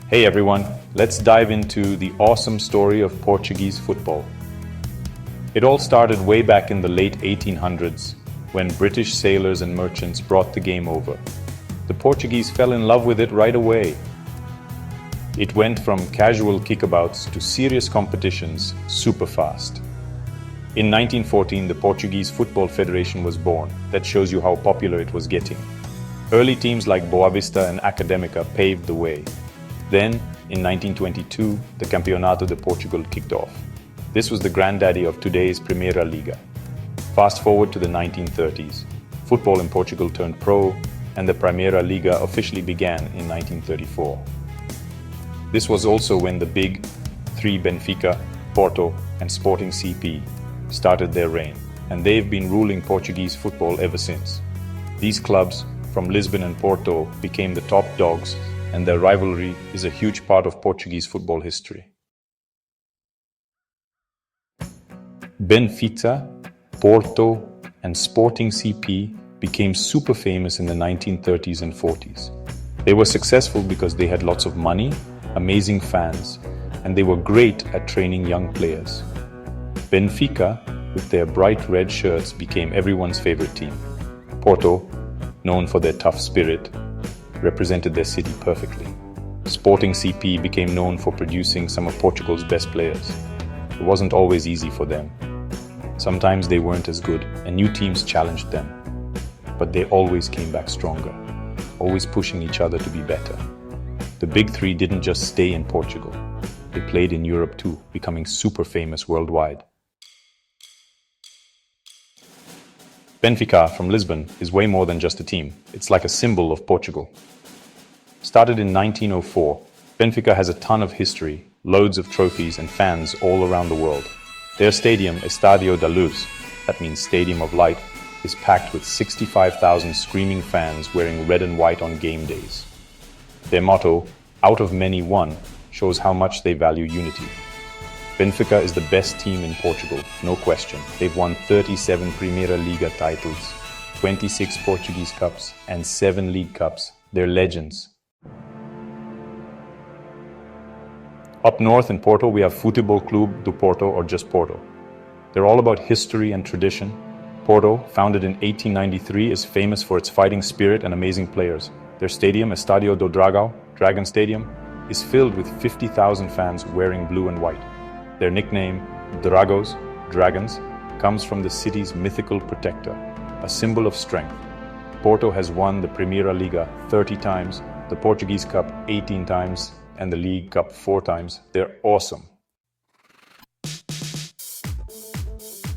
Hey everyone, let's dive into the awesome story of Portuguese football. It all started way back in the late 1800s, when British sailors and merchants brought the game over. The Portuguese fell in love with it right away. It went from casual kickabouts to serious competitions super fast. In 1914, the Portuguese Football Federation was born. That shows you how popular it was getting. Early teams like Boa Vista and Académica paved the way. Then, in 1922, the Campeonato de Portugal kicked off. This was the granddaddy of today's Primeira Liga. Fast forward to the 1930s. Football in Portugal turned pro, and the Primeira Liga officially began in 1934. This was also when the big three Benfica, Porto, and Sporting CP started their reign, and they've been ruling Portuguese football ever since. These clubs from Lisbon and Porto became the top dogs, and their rivalry is a huge part of Portuguese football history. Benfica, Porto, and Sporting CP became super famous in the 1930s and 40s. They were successful because they had lots of money, amazing fans, and they were great at training young players. Benfica, with their bright red shirts, became everyone's favorite team. Porto, known for their tough spirit, represented their city perfectly. Sporting CP became known for producing some of Portugal's best players. It wasn't always easy for them. Sometimes they weren't as good, and new teams challenged them. But they always came back stronger, always pushing each other to be better. The big three didn't just stay in Portugal. They played in Europe too, becoming super famous worldwide. Benfica from Lisbon is way more than just a team. It's like a symbol of Portugal. Started in 1904, Benfica has a ton of history, loads of trophies and fans all around the world. Their stadium, Estádio da Luz, that means Stadium of Light, is packed with 65,000 screaming fans wearing red and white on game days. Their motto, "Out of many one," shows how much they value unity. Benfica is the best team in Portugal, no question. They've won 37 Primeira Liga titles, 26 Portuguese Cups, and 7 League Cups. They're legends. Up north in Porto, we have Futebol Clube do Porto, or just Porto. They're all about history and tradition. Porto, founded in 1893, is famous for its fighting spirit and amazing players. Their stadium, Estádio do Dragão, Dragon Stadium, is filled with 50,000 fans wearing blue and white. Their nickname, Dragos, Dragons, comes from the city's mythical protector, a symbol of strength. Porto has won the Primeira Liga 30 times, the Portuguese Cup 18 times, and the League Cup 4 times. They're awesome.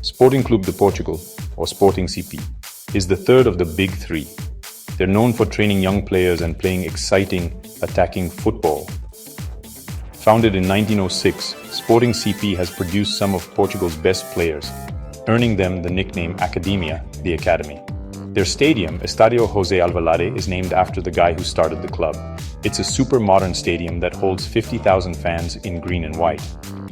Sporting Clube de Portugal, or Sporting CP, is the third of the big three. They're known for training young players and playing exciting, attacking football. Founded in 1906, Sporting CP has produced some of Portugal's best players, earning them the nickname Academia, the Academy. Their stadium, Estádio José Alvalade, is named after the guy who started the club. It's a super modern stadium that holds 50,000 fans in green and white.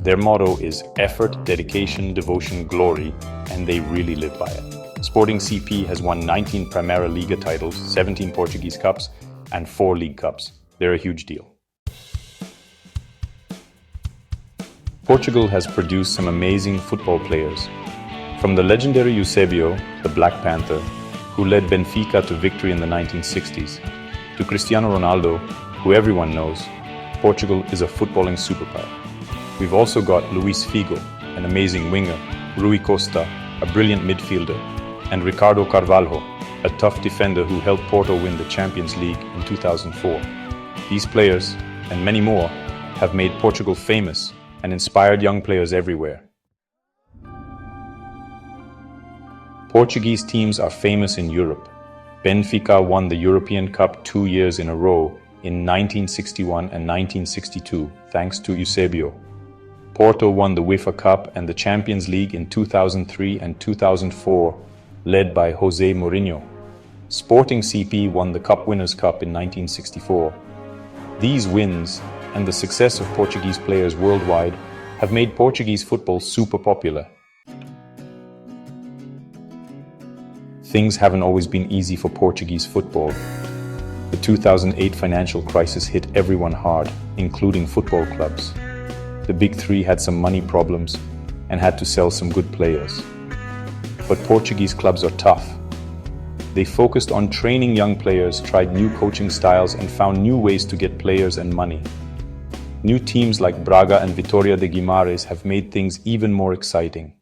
Their motto is effort, dedication, devotion, glory, and they really live by it. Sporting CP has won 19 Primeira Liga titles, 17 Portuguese Cups, and 4 League Cups. They're a huge deal. Portugal has produced some amazing football players. From the legendary Eusebio, the Black Panther, who led Benfica to victory in the 1960s, to Cristiano Ronaldo, who everyone knows, Portugal is a footballing superpower. We've also got Luis Figo, an amazing winger, Rui Costa, a brilliant midfielder, and Ricardo Carvalho, a tough defender who helped Porto win the Champions League in 2004. These players, and many more, have made Portugal famous and inspired young players everywhere. Portuguese teams are famous in Europe. Benfica won the European Cup 2 years in a row in 1961 and 1962, thanks to Eusebio. Porto won the UEFA Cup and the Champions League in 2003 and 2004, led by José Mourinho. Sporting CP won the Cup Winners' Cup in 1964. These wins and the success of Portuguese players worldwide have made Portuguese football super popular. Things haven't always been easy for Portuguese football. The 2008 financial crisis hit everyone hard, including football clubs. The Big Three had some money problems and had to sell some good players. But Portuguese clubs are tough. They focused on training young players, tried new coaching styles, and found new ways to get players and money. New teams like Braga and Vitória de Guimarães have made things even more exciting.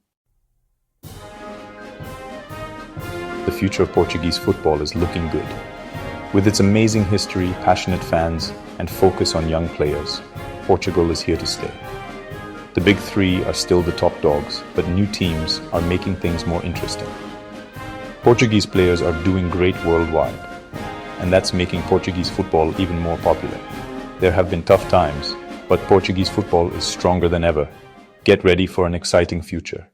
The future of Portuguese football is looking good. With its amazing history, passionate fans, and focus on young players, Portugal is here to stay. The Big Three are still the top dogs, but new teams are making things more interesting. Portuguese players are doing great worldwide, and that's making Portuguese football even more popular. There have been tough times, but Portuguese football is stronger than ever. Get ready for an exciting future.